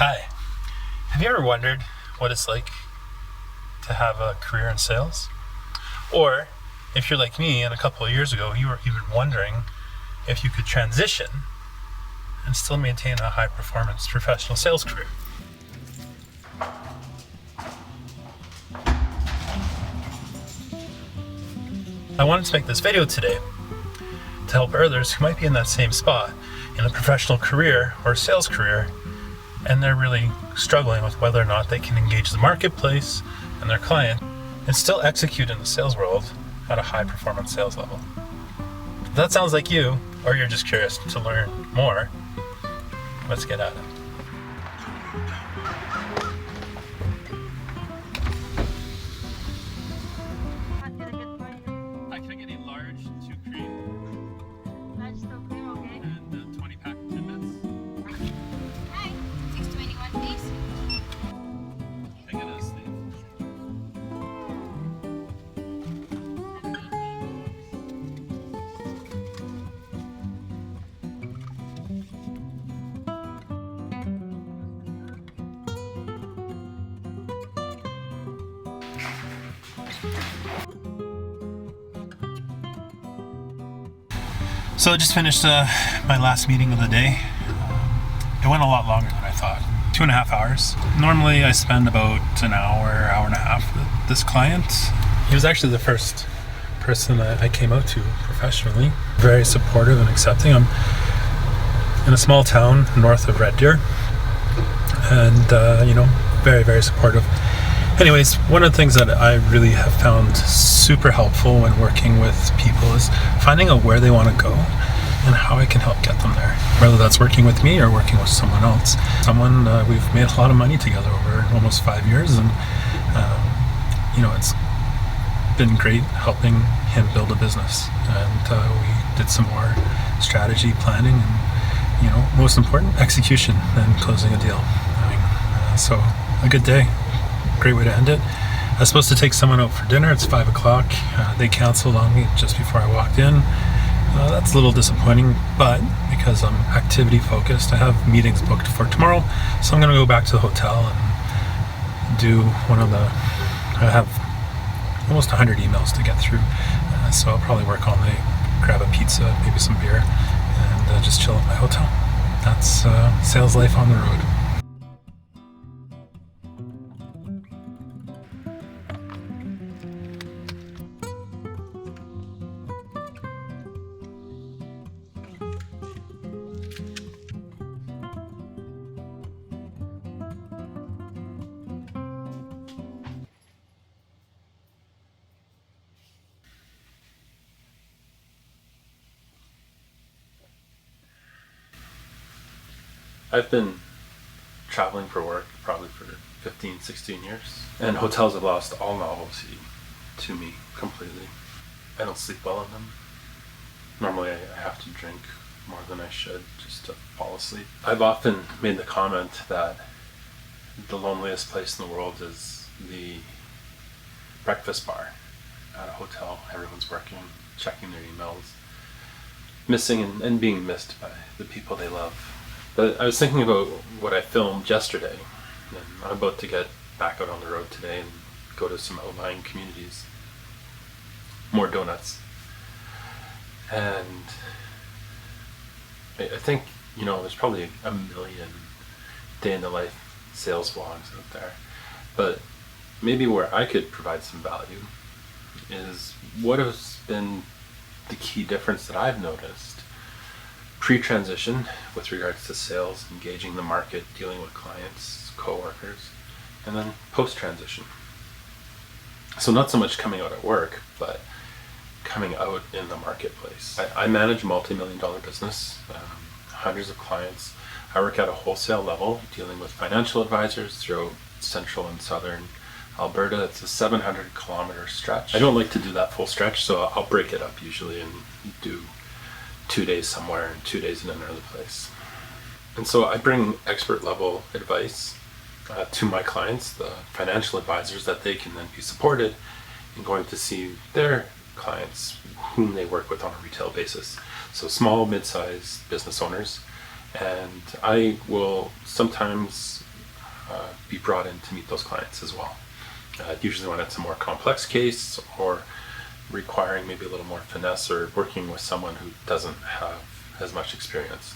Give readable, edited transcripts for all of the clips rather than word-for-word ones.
Hi. Have you ever wondered what it's like to have a career in sales? Or if you're like me and a couple of years ago, you were even wondering if you could transition and still maintain a high performance professional sales career. I wanted to make this video today to help others who might be in that same spot in a professional career or sales career, and they're really struggling with whether or not they can engage the marketplace and their client and still execute in the sales world at a high performance sales level. If that sounds like you, or you're just curious to learn more, let's get at it. Can I get a large 2 cream? Large still clear, okay? And 20 pack of Timbits? Hi, 621 please. Can I get a sleeve? So I just finished my last meeting of the day. It went a lot longer than I thought. 2.5 hours. Normally I spend about an hour and a half with this client. He was actually the first person that I came out to professionally. Very supportive and accepting. I'm in a small town north of Red Deer, and very, very supportive. Anyways, one of the things that I really have found super helpful when working with people is finding out where they want to go and how I can help get them there. Whether that's working with me or working with someone else. We've made a lot of money together over almost 5 years, and it's been great helping him build a business. And we did some more strategy planning and, most important, execution and closing a deal. So a good day. Great way to end it. I was supposed to take someone out for dinner. It's 5 o'clock. They canceled on me just before I walked in. That's a little disappointing, but because I'm activity focused, I have meetings booked for tomorrow, so I'm going to go back to the hotel and do I have almost 100 emails to get through, so I'll probably work all night, grab a pizza, maybe some beer, and just chill at my hotel. That's sales life on the road. I've been traveling for work probably for 15, 16 years, and hotels have lost all novelty to me completely. I don't sleep well in them. Normally I have to drink more than I should just to fall asleep. I've often made the comment that the loneliest place in the world is the breakfast bar at a hotel. Everyone's working, checking their emails, missing and being missed by the people they love. But I was thinking about what I filmed yesterday, and I'm about to get back out on the road today and go to some outlying communities. More donuts. And I think, there's probably a million day in the life sales vlogs out there. But maybe where I could provide some value is what has been the key difference that I've noticed pre-transition with regards to sales, engaging the market, dealing with clients, co-workers, and then post-transition. So not so much coming out at work, but coming out in the marketplace. I manage a multi-million-dollar business, hundreds of clients. I work at a wholesale level, dealing with financial advisors throughout central and southern Alberta. It's a 700-kilometer stretch. I don't like to do that full stretch, so I'll break it up usually and do 2 days somewhere and 2 days in another place. And so I bring expert level advice to my clients, the financial advisors, that they can then be supported in going to see their clients whom they work with on a retail basis. So small, mid-sized business owners. And I will sometimes be brought in to meet those clients as well. Usually when it's a more complex case or requiring maybe a little more finesse or working with someone who doesn't have as much experience.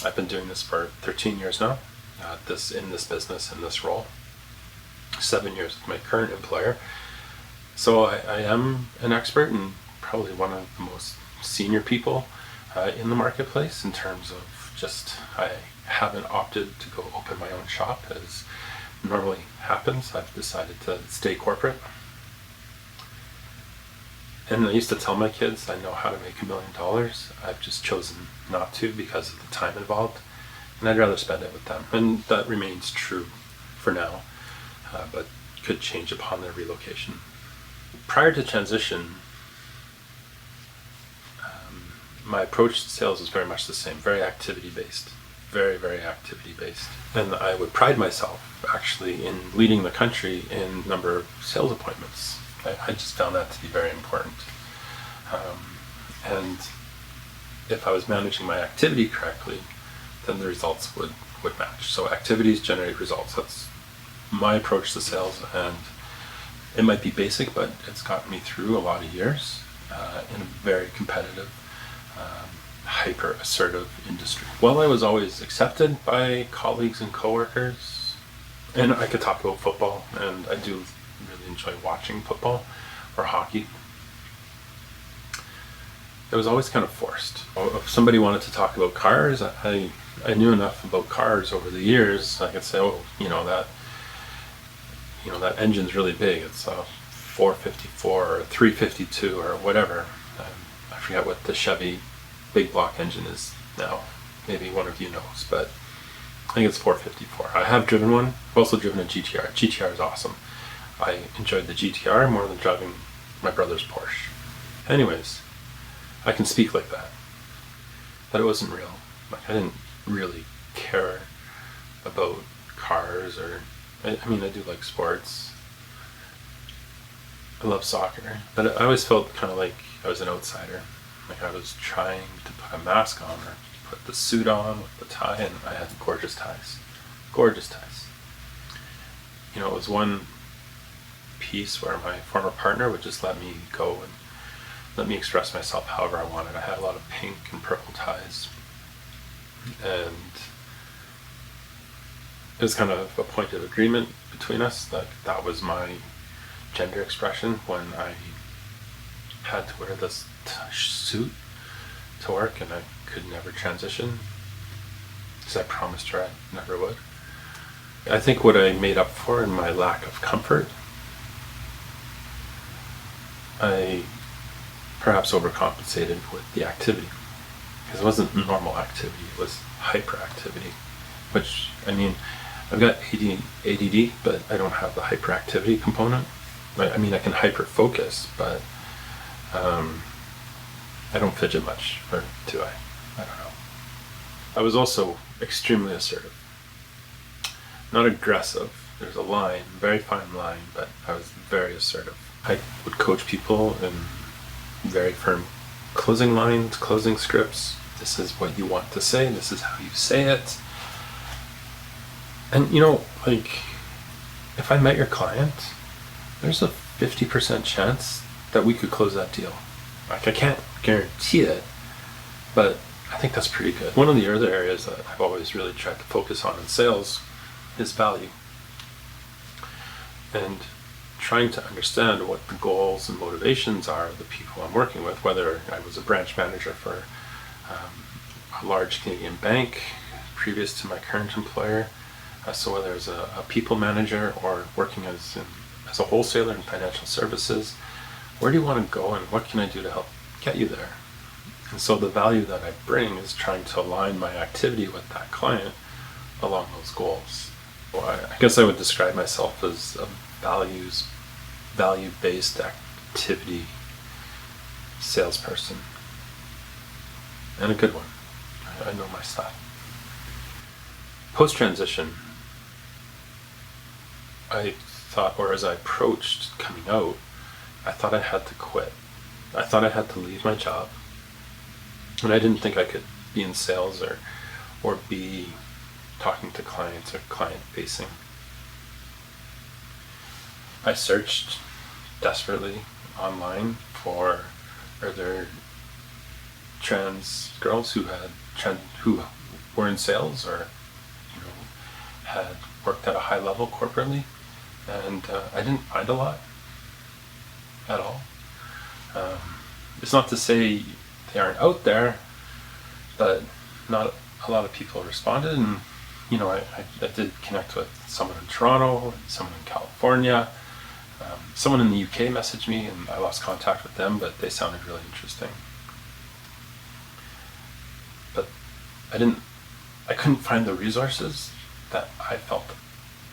I've been doing this for 13 years now, in this business, in this role. 7 years with my current employer. So I am an expert and probably one of the most senior people in the marketplace in terms of just, I haven't opted to go open my own shop as normally happens. I've decided to stay corporate. And I used to tell my kids I know how to make $1 million. I've just chosen not to because of the time involved, and I'd rather spend it with them. And that remains true for now, but could change upon their relocation. Prior to transition, my approach to sales was very much the same, very activity-based, very, very activity-based. And I would pride myself actually in leading the country in number of sales appointments. I just found that to be very important. And if I was managing my activity correctly, then the results would match. So activities generate results. That's my approach to sales, and it might be basic, but it's gotten me through a lot of years in a very competitive, hyper assertive industry. While I was always accepted by colleagues and coworkers, and I could talk about football, and I do really enjoy watching football or hockey, it was always kind of forced. If somebody wanted to talk about cars, I knew enough about cars over the years. I could say, that engine's really big. It's a 454 or 352 or whatever. I forget what the Chevy big block engine is now. Maybe one of you knows, but I think it's 454. I have driven one. I've also driven a GTR. GTR is awesome. I enjoyed the GTR more than driving my brother's Porsche. Anyways, I can speak like that. But it wasn't real. I didn't really care about cars or... I do like sports. I love soccer. But I always felt kind of like I was an outsider. Like I was trying to put a mask on or put the suit on with the tie, and I had gorgeous ties. Gorgeous ties. It was one piece where my former partner would just let me go and let me express myself however I wanted. I had a lot of pink and purple ties, and it was kind of a point of agreement between us that that was my gender expression when I had to wear this suit to work, and I could never transition because I promised her I never would. I think what I made up for in my lack of comfort, I perhaps overcompensated with the activity, because it wasn't normal activity, it was hyperactivity, which, I've got ADD, but I don't have the hyperactivity component. I can hyper-focus, but I don't fidget much, or do I? I don't know. I was also extremely assertive. Not aggressive. There's a line, very fine line, but I was very assertive. I would coach people in very firm closing lines, closing scripts. This is what you want to say, this is how you say it. And if I met your client, there's a 50% chance that we could close that deal. I can't guarantee it, but I think that's pretty good. One of the other areas that I've always really tried to focus on in sales is value. And trying to understand what the goals and motivations are of the people I'm working with, whether I was a branch manager for a large Canadian bank previous to my current employer, so whether it's a people manager or working as a wholesaler in financial services, where do you want to go and what can I do to help get you there? And so the value that I bring is trying to align my activity with that client along those goals. Well, I guess I would describe myself as a value-based activity salesperson, and a good one. I know my stuff. Post-transition, I thought, or as I approached coming out, I thought I had to quit. I thought I had to leave my job, and I didn't think I could be in sales or be talking to clients or client facing. I searched desperately online for other trans girls who were in sales or had worked at a high level corporately, and I didn't find a lot at all. It's not to say they aren't out there, but not a lot of people responded. And I did connect with someone in Toronto, someone in California, someone in the UK messaged me, and I lost contact with them, but they sounded really interesting. But I couldn't find the resources that I felt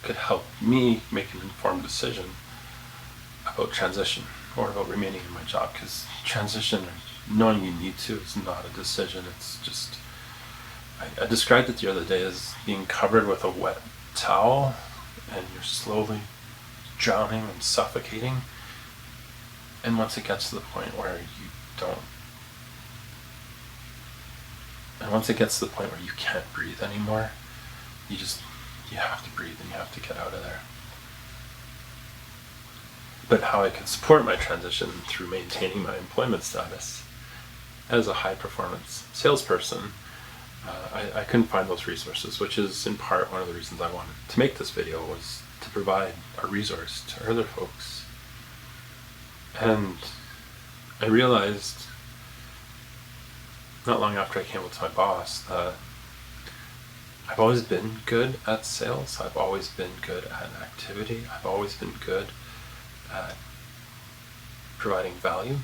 could help me make an informed decision about transition or about remaining in my job, because transition, knowing you need to, is not a decision. It's just, I described it the other day as being covered with a wet towel and you're slowly drowning and suffocating, and once it gets to the point where you can't breathe anymore, you have to breathe and you have to get out of there. But how I could support my transition through maintaining my employment status as a high performance salesperson, I couldn't find those resources, which is in part one of the reasons I wanted to make this video, was to provide a resource to other folks. And I realized not long after I came out to my boss that I've always been good at sales, I've always been good at activity, I've always been good at providing value,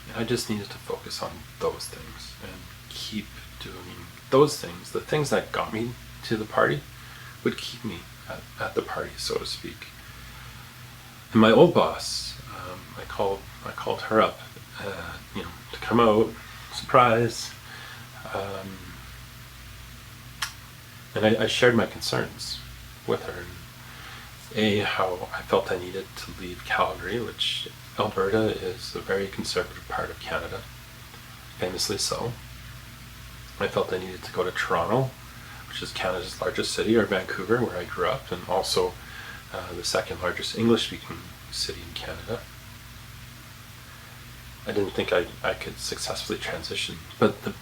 and I just needed to focus on those things and keep doing those things. The things that got me to the party would keep me at the party, so to speak. And my old boss, I called her up, to come out, surprise, and I shared my concerns with her. How I felt I needed to leave Calgary, which Alberta is a very conservative part of Canada, famously so. I felt I needed to go to Toronto, which is Canada's largest city, or Vancouver, where I grew up, and also the second largest English-speaking city in Canada. I didn't think I could successfully transition, but the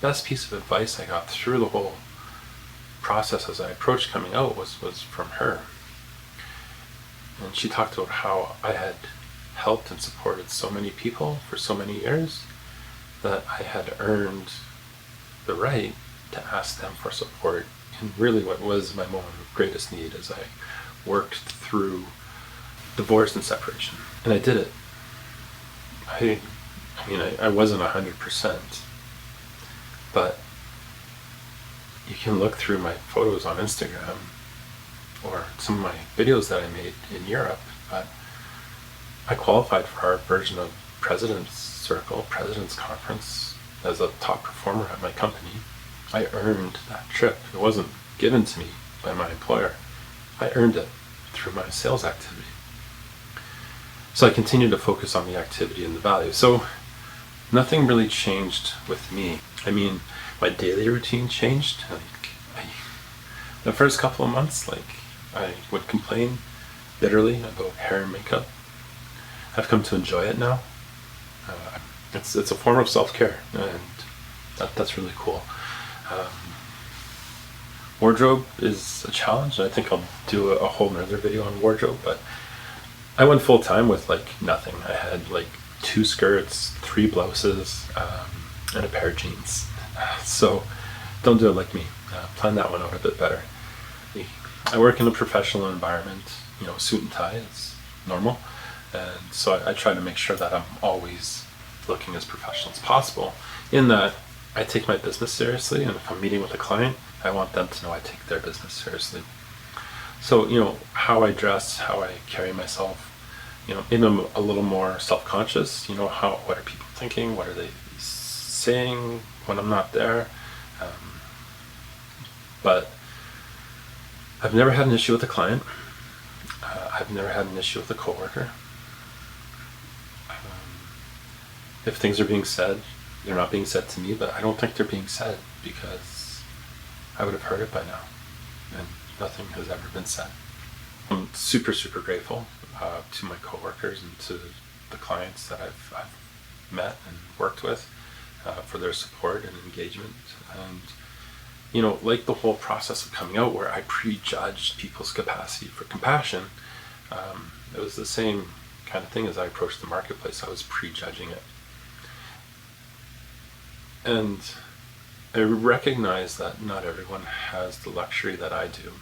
best piece of advice I got through the whole process as I approached coming out was from her. And she talked about how I had helped and supported so many people for so many years that I had earned the right to ask them for support in really what was my moment of greatest need as I worked through divorce and separation. And I did it. I wasn't 100%, but you can look through my photos on Instagram or some of my videos that I made in Europe, but I qualified for our version of President's Conference as a top performer at my company. I earned that trip. It wasn't given to me by my employer. I earned it through my sales activity. So I continued to focus on the activity and the value. So nothing really changed with me. My daily routine changed. The first couple of months, I would complain bitterly about hair and makeup. I've come to enjoy it now. It's a form of self-care, and that's really cool. Wardrobe is a challenge, and I think I'll do a whole nother video on wardrobe, but I went full time with nothing. I had 2 skirts, 3 blouses, and a pair of jeans. So don't do it like me. Plan that one out a bit better. I work in a professional environment, suit and tie is normal, and so I try to make sure that I'm always looking as professional as possible, in that I take my business seriously, and if I'm meeting with a client, I want them to know I take their business seriously. So, how I dress, how I carry myself, maybe I'm a little more self-conscious, what are people thinking, what are they saying when I'm not there, but I've never had an issue with a client. I've never had an issue with a coworker. If things are being said, they're not being said to me, but I don't think they're being said because I would have heard it by now, and nothing has ever been said. I'm super, super grateful to my coworkers and to the clients that I've met and worked with for their support and engagement. And, you know, like the whole process of coming out where I prejudged people's capacity for compassion, it was the same kind of thing as I approached the marketplace. I was prejudging it. And I recognize that not everyone has the luxury that I do.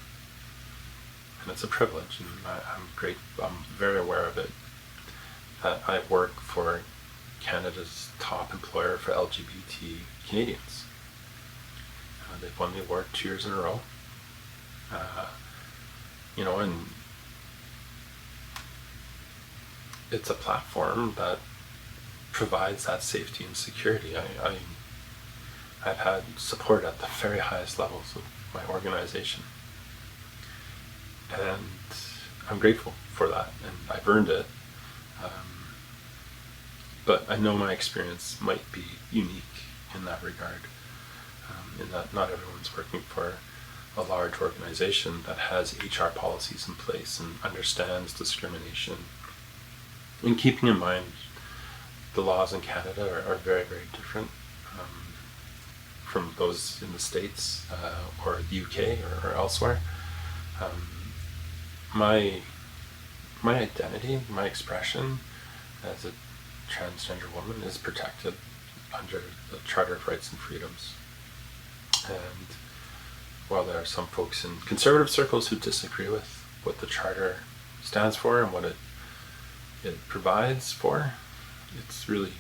And it's a privilege, and I'm very aware of it, that I work for Canada's top employer for LGBT Canadians. They've won the award 2 years in a row. You know, and it's a platform that provides that safety and security. I've had support at the very highest levels of my organization. And I'm grateful for that, and I've earned it. But I know my experience might be unique in that regard, in that not everyone's working for a large organization that has HR policies in place and understands discrimination. And keeping in mind the laws in Canada are very, very different from those in the States or the UK or elsewhere. My identity, my expression as a transgender woman is protected under the Charter of Rights and Freedoms. And while there are some folks in conservative circles who disagree with what the Charter stands for and what it provides for, it's really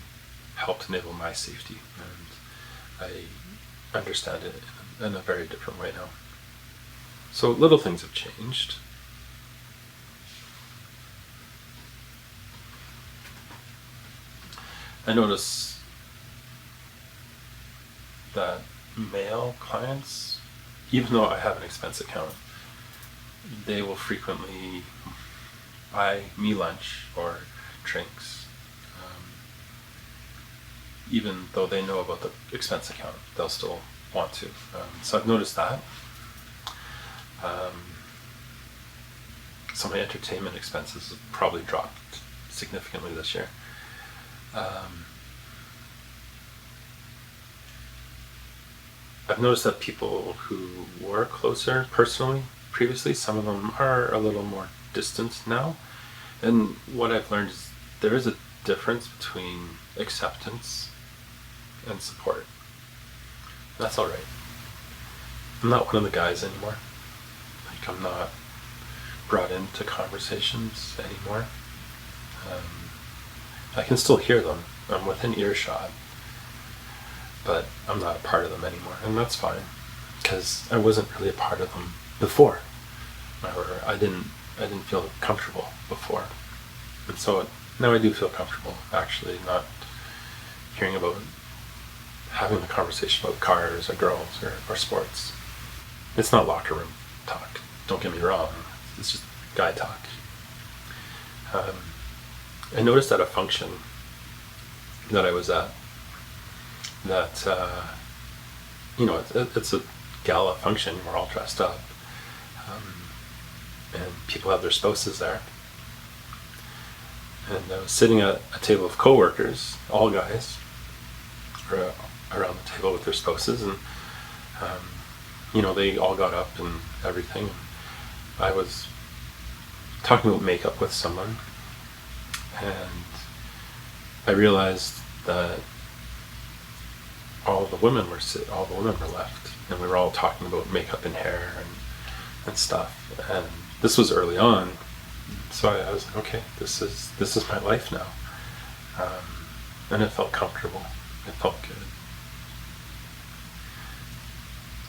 helped enable my safety, and I understand it in a very different way now. So little things have changed. I notice that male clients, even though I have an expense account, they will frequently buy me lunch or drinks, even though they know about the expense account, they'll still want to. So I've noticed that. So my entertainment expenses have probably dropped significantly this year. I've noticed that people who were closer personally previously, some of them are a little more distant now. And what I've learned is there is a difference between acceptance and support. That's all right. I'm not one of the guys anymore. Like, I'm not brought into conversations anymore. I can still hear them. I'm within earshot, but I'm not a part of them anymore, and that's fine, because I wasn't really a part of them before. Or I didn't feel comfortable before, and so now I do feel comfortable actually not hearing about having the conversation about cars or girls or sports. It's not locker room talk. Don't get me wrong. It's just guy talk. I noticed at a function that I was at that, it's a gala function, we're all dressed up, and people have their spouses there. And I was sitting at a table of coworkers, all guys, around the table with their spouses, and they all got up and everything. I was talking about makeup with someone, and I realized that all the women were left, and we were all talking about makeup and hair and stuff. And this was early on, so I was like, okay, this is my life now, and it felt comfortable. It felt good.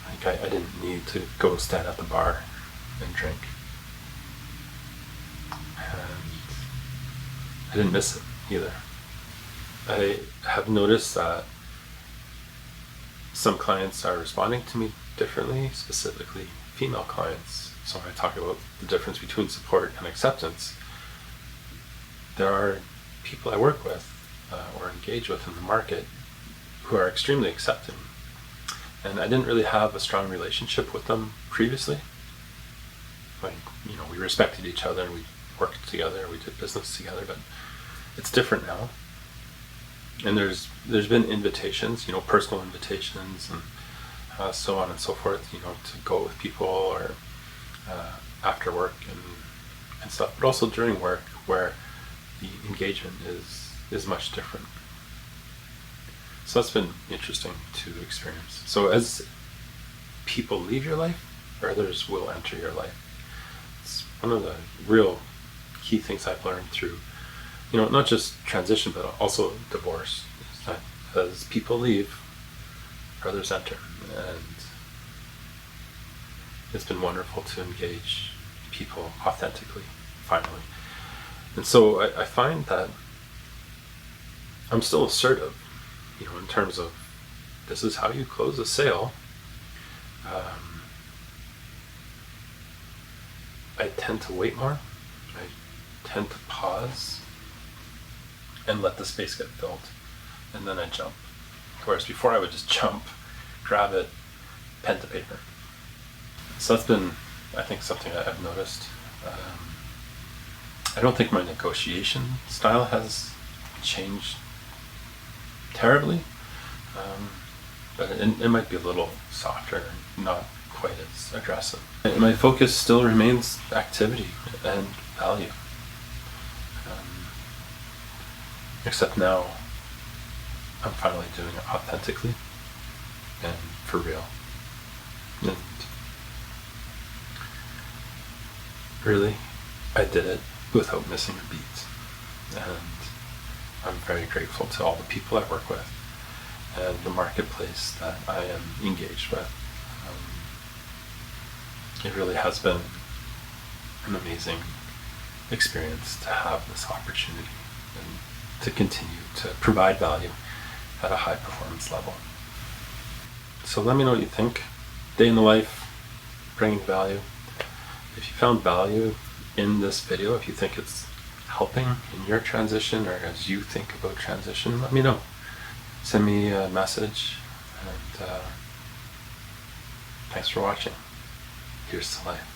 Like I didn't need to go stand at the bar and drink, and I didn't miss it either. I have noticed that some clients are responding to me differently, specifically female clients. So when I talk about the difference between support and acceptance, there are people I work with or engage with in the market who are extremely accepting And I didn't really have a strong relationship with them previously. Like, we respected each other, we worked together, we did business together, but it's different now. And there's been invitations, personal invitations, and so on and so forth, to go with people, or after work and stuff, but also during work, where the engagement is much different. So that's been interesting to experience. So as people leave your life, others will enter your life. It's one of the real key things I've learned through, not just transition, but also divorce, is that as people leave, others enter. And it's been wonderful to engage people authentically, finally. And so I find that I'm still assertive, in terms of, this is how you close a sale. I tend to wait more. I tend to pause and let the space get filled, and then I jump. Whereas before I would just jump, grab it, pen to paper. So that's been, I think, something I've noticed. I don't think my negotiation style has changed terribly, but it might be a little softer and not quite as aggressive. And my focus still remains activity and value, except now I'm finally doing it authentically and for real. And really, I did it without missing a beat. And I'm very grateful to all the people I work with and the marketplace that I am engaged with. It really has been an amazing experience to have this opportunity and to continue to provide value at a high performance level. So let me know what you think. Day in the life, bringing value. If you found value in this video, if you think it's helping in your transition, or as you think about transition, let me know. Send me a message, and thanks for watching. Here's to life.